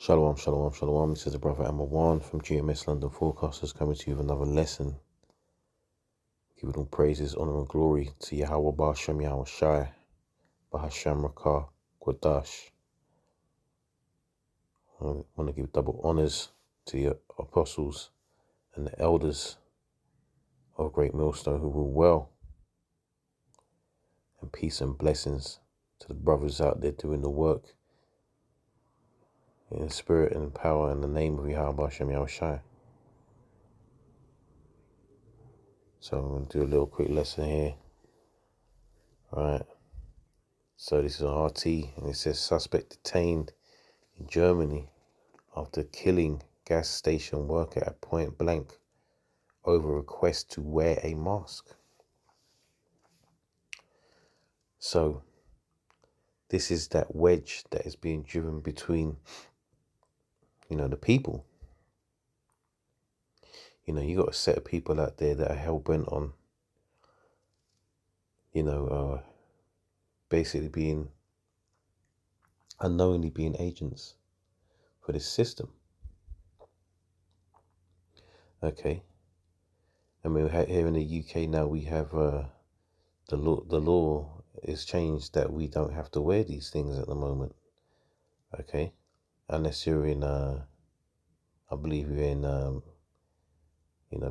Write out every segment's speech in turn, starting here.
Shalom, shalom, shalom. This is the brother Emma One from GMS London Forecasters coming to you with another lesson. Giving all praises, honor, and glory to Yahweh Ba'Shem Yahweh Shai, Bahasham Rakah, Quadash. I want to give double honors to the apostles and the elders of Great Millstone who rule well, and peace and blessings to the brothers out there doing the work in spirit and power in the name of Yahweh Ba'Shem Yahweh Shai. So I'm going to do a little quick lesson here. Alright. So this is an RT, and it says suspect detained in Germany after killing gas station worker at point blank over request to wear a mask. So this is that wedge that is being driven between, the people. You got a set of people out there that are hell-bent on, basically being, unknowingly being agents for this system. Okay. I mean, here in the UK now we have the law is changed that we don't have to wear these things at the moment. Okay, unless you're in I believe you're in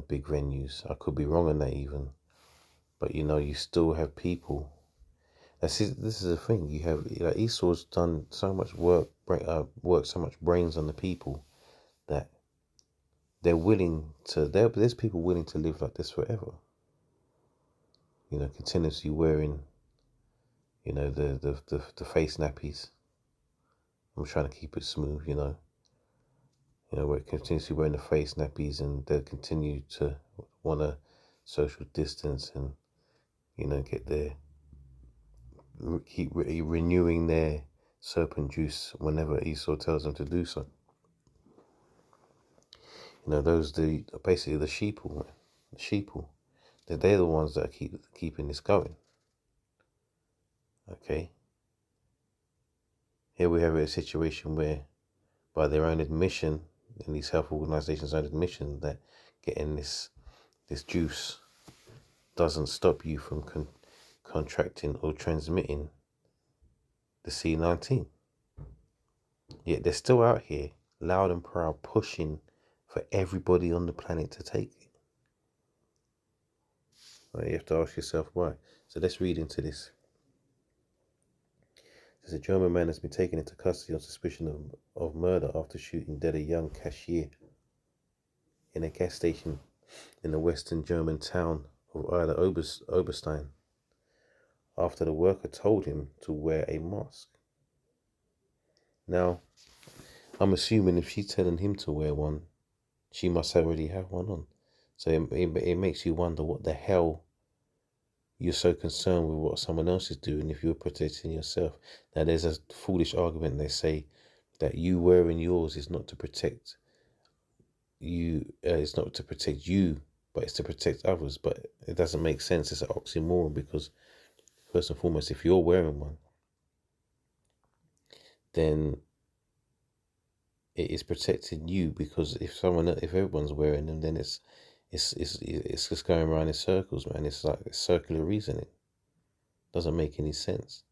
big venues. I could be wrong on that even, but you still have people. This is the thing. You have Esau's done so much work, so much brains on the people that they're willing to. There's people willing to live like this forever. Continuously wearing, the face nappies. I'm trying to keep it smooth, we're continuously wearing the face nappies, and they'll continue to want to social distance and, get keep renewing their serpent juice whenever Esau tells them to do so. Those basically the sheeple. They're the ones that are keeping this going. Okay. Here we have a situation where, by their own admission, in these health organizations' own admission, that getting this juice doesn't stop you from contracting or transmitting the C19. Yet they're still out here, loud and proud, pushing for everybody on the planet to take it. Right, you have to ask yourself why. So let's read into this. There's a German man has been taken into custody on suspicion of murder after shooting dead a young cashier in a gas station in the western German town of Oberstein, after the worker told him to wear a mask. Now, I'm assuming if she's telling him to wear one, she must already have one on. So it makes you wonder what the hell you're so concerned with what someone else is doing if you're protecting yourself. Now, there's a foolish argument. They say that you wearing yours is not to protect you. It's not to protect you, but it's to protect others. But it doesn't make sense. It's an oxymoron, because first and foremost, if you're wearing one, then it is protecting you, because if everyone's wearing them, then it's just going around in circles, man. It's like circular reasoning. Doesn't make any sense.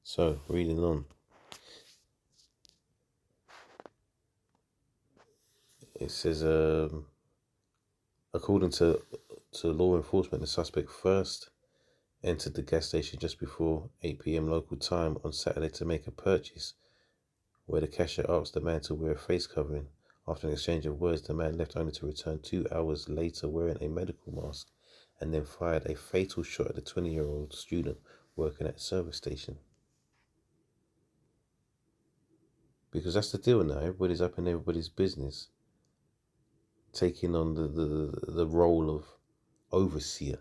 So, reading on. It says, according to law enforcement, the suspect first entered the gas station just before 8 p.m. local time on Saturday to make a purchase, where the cashier asked the man to wear a face covering. After an exchange of words, the man left only to return 2 hours later wearing a medical mask, and then fired a fatal shot at the 20-year-old student working at the service station. Because that's the deal now. Everybody's up in everybody's business, taking on the role of overseer.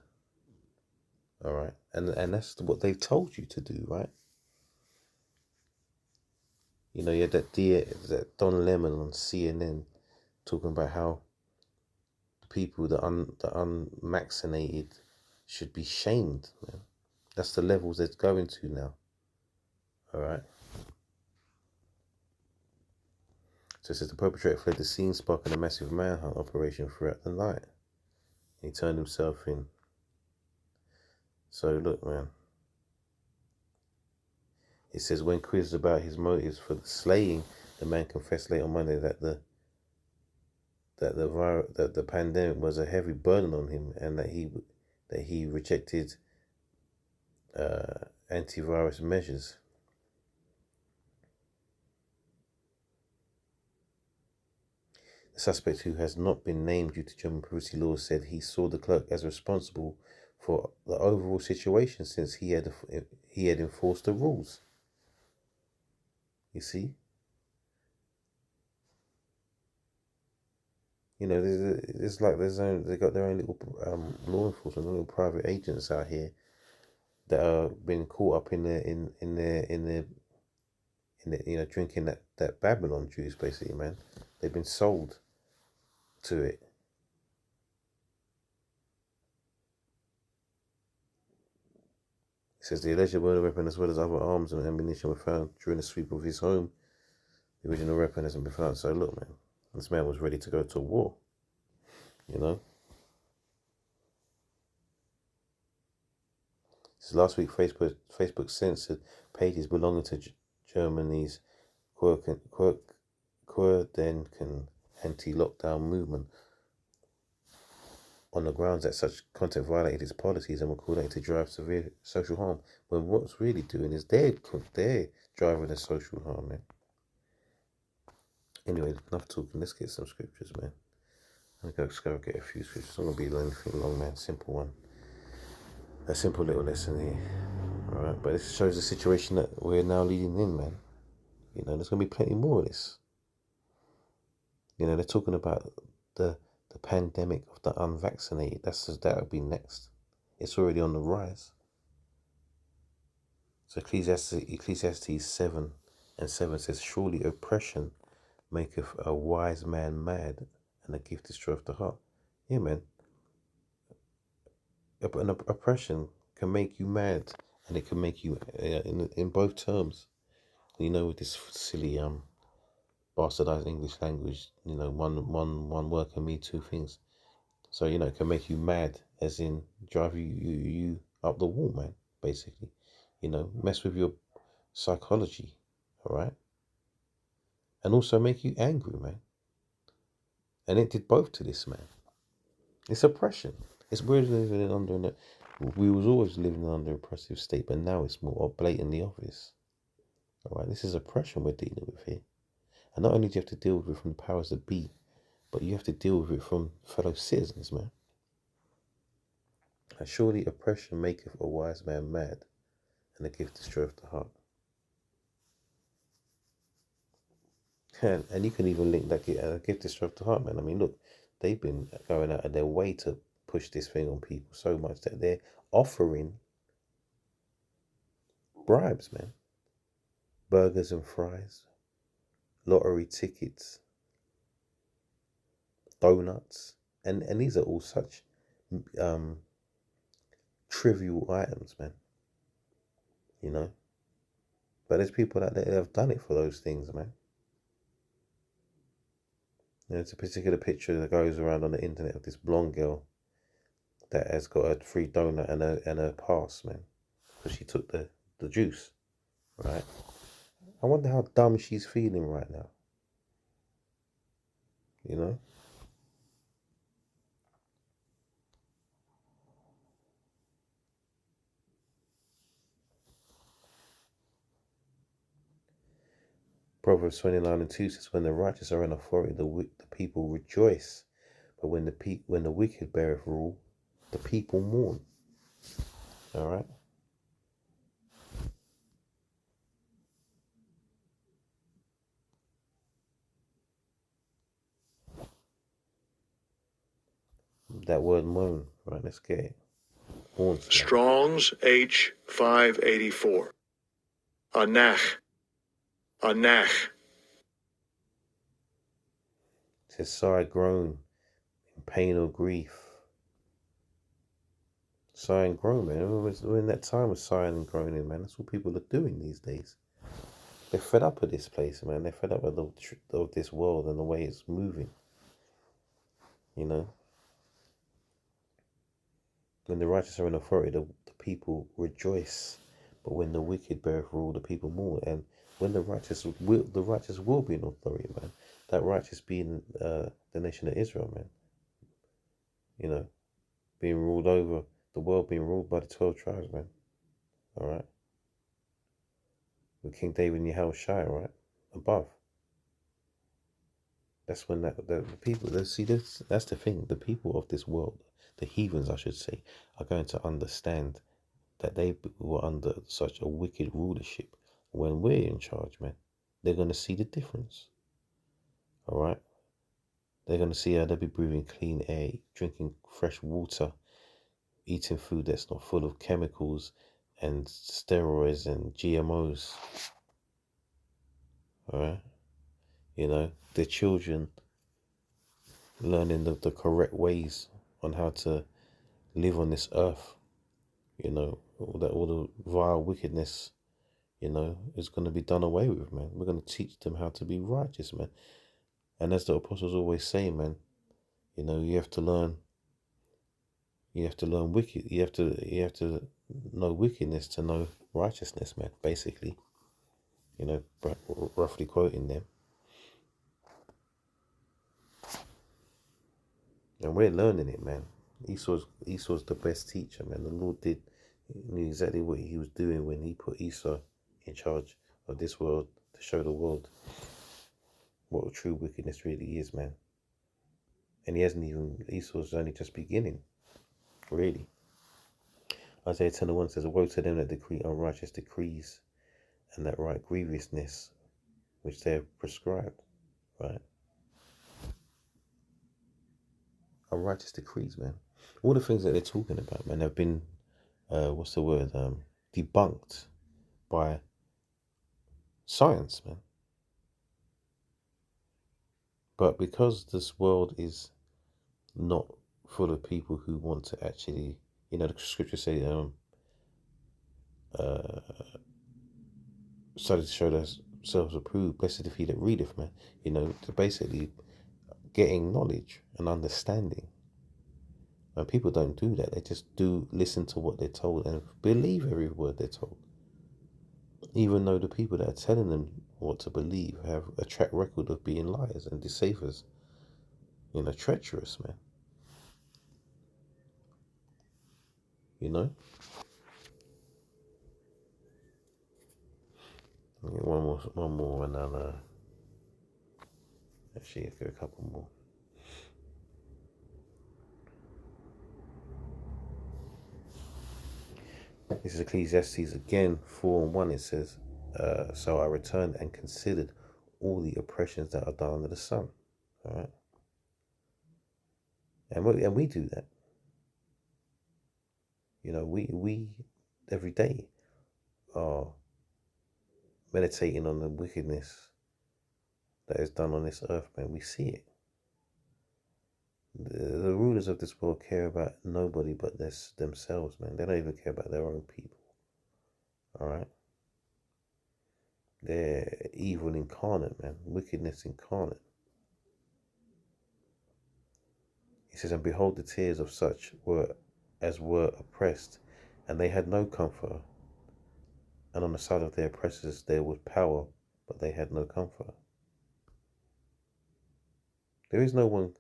All right, and that's what they've told you to do, right? You had that Don Lemon on CNN talking about how the people that unvaccinated should be shamed, man. That's the levels it's going to now. All right. So it says the perpetrator fled the scene, sparking a massive manhunt operation throughout the night. He turned himself in. So look, man. It says when quizzed about his motives for the slaying, the man confessed late on Monday that the pandemic was a heavy burden on him, and that he rejected antivirus measures. The suspect, who has not been named due to German privacy laws, said he saw the clerk as responsible for the overall situation since he had enforced the rules. You see, you know, it's like they got their own little law enforcement, little private agents out here that are been caught up in the drinking that Babylon juice, basically, man. They've been sold to it. It says the alleged murder weapon, as well as other arms and ammunition, were found during the sweep of his home. The original weapon hasn't been found. So look, man, this man was ready to go to war. You know. Since last week, Facebook censored pages belonging to Germany's Querdenken anti-lockdown movement on the grounds that such content violated its policies and were coordinated to drive severe social harm. When what's really doing is they're driving the social harm, man. Anyway, enough talking. Let's get some scriptures, man. Let's go get a few scriptures. It's not gonna be anything long, man. Simple one. A simple little lesson here. Alright, but this shows the situation that we're now leading in, man. You know, there's gonna be plenty more of this. You know, they're talking about the pandemic of the unvaccinated. That'll be next. It's already on the rise. So Ecclesiastes 7:7 says, surely oppression maketh a wise man mad, and a gift destroyeth the heart. Yeah, man. An oppression can make you mad, and it can make you in both terms. You know, with this silly bastardized English language, you know, one word can mean two things. So, you know, it can make you mad, as in drive you up the wall, man, basically. You know, mess with your psychology, all right? And also make you angry, man. And it did both to this man. It's oppression. It's weird living under we was always living under an oppressive state, but now it's more blatantly obvious. All right, this is oppression we're dealing with here. And not only do you have to deal with it from the powers that be, but you have to deal with it from fellow citizens, man. And surely oppression maketh a wise man mad, and a gift destroyeth the heart. And you can even link that gift destroyeth the heart, man. I mean, look, they've been going out of their way to push this thing on people so much that they're offering bribes, man. Burgers and fries, lottery tickets, donuts, and these are all such trivial items, man. You know, but there's people that have done it for those things, man. You know, it's a particular picture that goes around on the internet of this blonde girl that has got a free donut and a pass, man, because she took the juice, right? I wonder how dumb she's feeling right now. You know. Proverbs 29:2 says, when the righteous are in authority, the people rejoice. But when the wicked beareth rule, the people mourn. All right. That word moan, right? Let's get it. Mourn. Strong's H584. Anach. Anach. It says sigh, groan, in pain or grief. Sigh and groan, man. We're in that time of sighing and groaning, man. That's what people are doing these days. They're fed up of this place, man. They're fed up of this world and the way it's moving. You know, when the righteous are in authority, the people rejoice. But when the wicked beareth rule, the people mourn. And when the righteous will be in authority, man. That righteous being the nation of Israel, man. You know, being ruled over the world, being ruled by the 12 tribes, man. All right, with King David and Yahushua, right above. That's when the people. See, that's the thing. The people of this world, the heathens, I should say, are going to understand that they were under such a wicked rulership. When we're in charge, man, they're going to see the difference. All right, they're going to see how they'll be breathing clean air, drinking fresh water, eating food that's not full of chemicals and steroids and GMOs. All right, you know, the children learning the correct ways on how to live on this earth. You know, all the vile wickedness, you know, is going to be done away with, man. We're going to teach them how to be righteous, man. And as the apostles always say, man, you know, you have to learn wicked. You have to know wickedness to know righteousness, man. Basically, you know, roughly quoting them. And we're learning it, man. Esau's the best teacher, man. The Lord knew exactly what he was doing when he put Esau in charge of this world to show the world what true wickedness really is, man. And Esau's only just beginning, really. Isaiah 10:1 says, woe to them that decree unrighteous decrees and that write grievousness which they have prescribed, right? Unrighteous decrees, man. All the things that they're talking about, man, have been, debunked by science, man. But because this world is not full of people who want to actually, you know, the scriptures say, study to show themselves approved, blessed if he that readeth, man. You know, to basically getting knowledge and understanding. And people don't do that. They just do listen to what they're told and believe every word they're told. Even though the people that are telling them what to believe have a track record of being liars and deceivers, you know, treacherous, man. You know? I'll get one more, and I'll actually get a couple more. This is Ecclesiastes again, 4:1. It says, so I returned and considered all the oppressions that are done under the sun. All right? And we do that. You know, we every day are meditating on the wickedness that is done on this earth, man. We see it. The rulers of this world care about nobody but themselves, man. They don't even care about their own people. All right? They're evil incarnate, man. Wickedness incarnate. He says, and behold, the tears of such were oppressed, and they had no comfort. And on the side of their oppressors there was power, but they had no comfort. There is no one,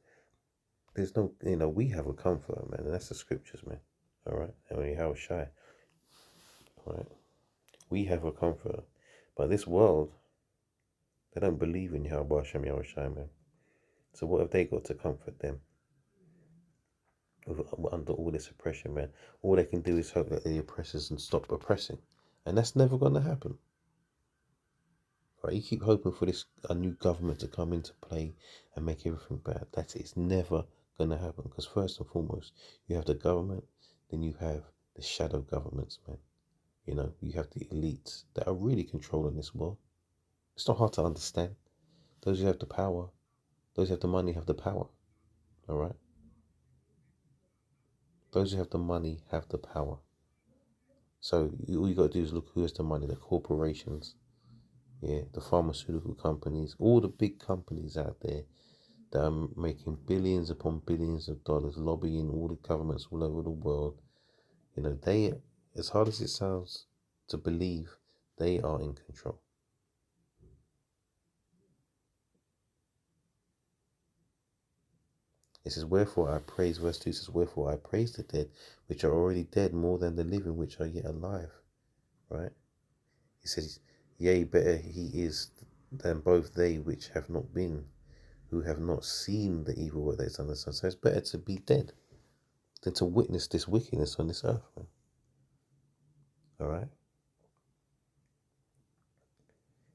there's no, you know, we have a comfort, man, and that's the scriptures, man. All right? And when you have a shy, all right? We have a comfort. But this world, they don't believe in Yahweh Hashem Yahushai, man. So what have they got to comfort them? Under all this oppression, man. All they can do is hope that the oppressors and stop oppressing. And that's never going to happen. Right? You keep hoping for a new government to come into play and make everything bad. It's never going to happen. Because first and foremost, you have the government, then you have the shadow governments, man. You know, you have the elites that are really controlling this world. It's not hard to understand. Those who have the power, those who have the money have the power. All right? Those who have the money have the power. So all you got to do is look who has the money, the corporations, Yeah, the pharmaceutical companies, all the big companies out there that are making billions upon billions of dollars, lobbying all the governments all over the world. They, as hard as it sounds to believe, they are in control. It says, wherefore I praise, verse 2 says, wherefore I praise the dead, which are already dead, more than the living, which are yet alive. Right? He says, yea, better he is than both they which have not been, who have not seen the evil work that is done the Son. So it's better to be dead than to witness this wickedness on this earth, man. All right?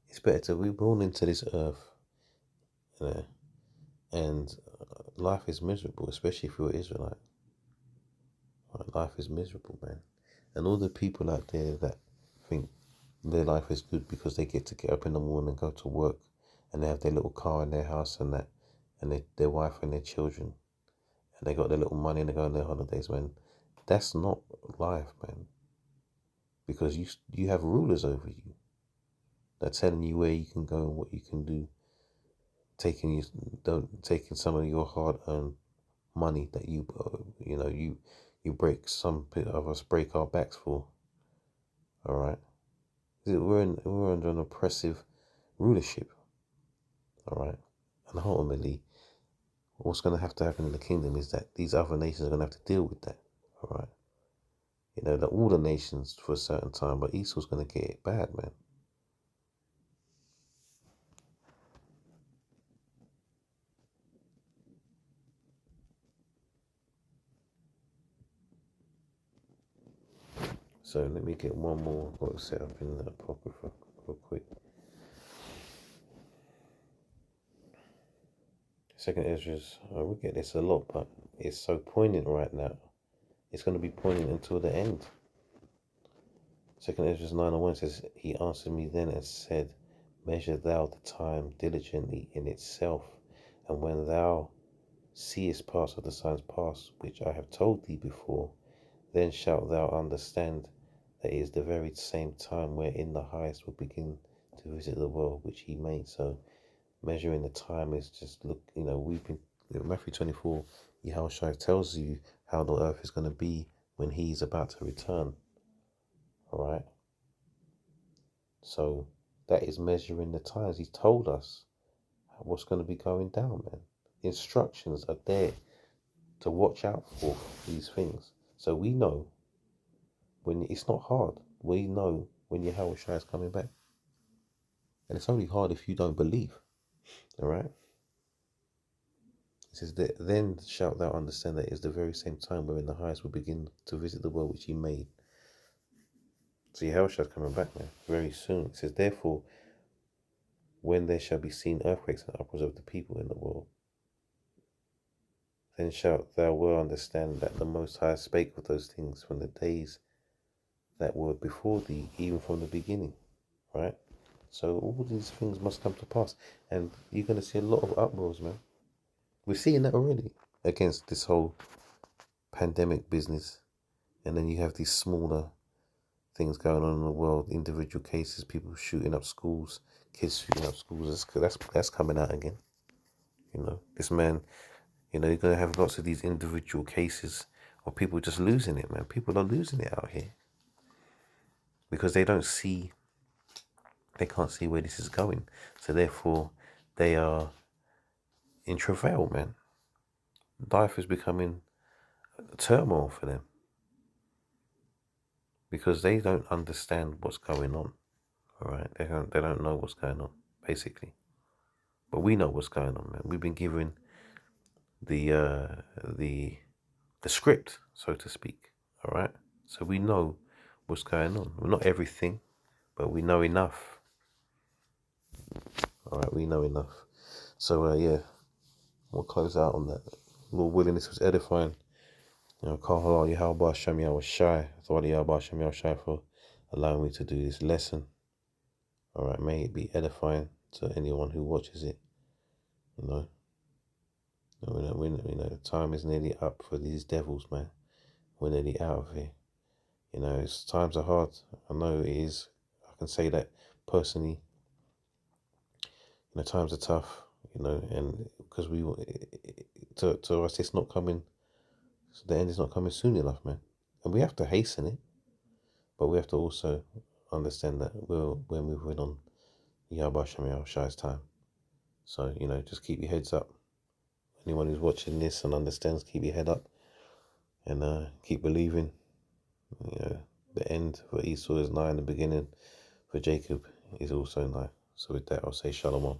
It's better to be born into this earth, and life is miserable, especially if you're an Israelite. Right? Life is miserable, man. And all the people out there that think their life is good because they get up in the morning and go to work, and they have their little car in their house and that, and their wife and their children, and they got their little money and they go on their holidays, man. That's not life, man. Because you have rulers over you. They're telling you where you can go and what you can do, taking some of your hard-earned money that you break, some of us break our backs for. All right, we're under an oppressive rulership. All right, and ultimately, what's going to have to happen in the kingdom is that these other nations are going to have to deal with that. All right, that all the nations for a certain time, but Esau's going to get it bad, man. So let me get one more. I've got to set up in the Apocrypha real quick. Second Ezra's, we get this a lot, but it's so poignant right now. It's going to be poignant until the end. Second Ezra's 9:1 says, he answered me then and said, measure thou the time diligently in itself, and when thou seest parts of the signs past, which I have told thee before, then shalt thou understand that it is the very same time wherein the highest will begin to visit the world which he made. So measuring the time is just we've been Matthew 24. Yahushua tells you how the earth is going to be when he's about to return. All right. So that is measuring the times. He's told us what's going to be going down, man. Instructions are there to watch out for these things. So we know when it's not hard. We know when Yahushua is coming back. And it's only hard if you don't believe. All right. It says, then shalt thou understand that it is the very same time wherein the highest will begin to visit the world which he made. So Yahushua is coming back, man, very soon. It says, therefore, when there shall be seen earthquakes and uproars of the people in the world, then shalt thou well understand that the Most High spake of those things from the days that were before thee, even from the beginning. Right? So all these things must come to pass. And you're going to see a lot of uproars, man. We're seeing that already against this whole pandemic business. And then you have these smaller things going on in the world, individual cases, people shooting up schools, kids shooting up schools. That's coming out again. This man, you're going to have lots of these individual cases of people just losing it, man. People are losing it out here because they can't see where this is going. So therefore, they are in travail, man. Life is becoming a turmoil for them because they don't understand what's going on. All right, they don't know what's going on, basically. But we know what's going on, man. We've been given the script, so to speak. All right, so we know what's going on. Well, not everything, but we know enough. All right, we know enough. So yeah, we'll close out on that. Lord willing, this was edifying. Call Yahweh Shem Yahweh Shai. Yahweh Shem Yahweh Shai for allowing me to do this lesson. All right, may it be edifying to anyone who watches it. The time is nearly up for these devils, man. We're nearly out of here. Times are hard. I know it is. I can say that personally. times are tough, and because to us, it's not coming. So the end is not coming soon enough, man. And we have to hasten it, but we have to also understand that we're moving on Yahweh Shem Shai's time. So, just keep your heads up. Anyone who's watching this and understands, keep your head up and keep believing. The end for Esau is nigh and the beginning for Jacob is also nigh. So with that, I'll say Shalom.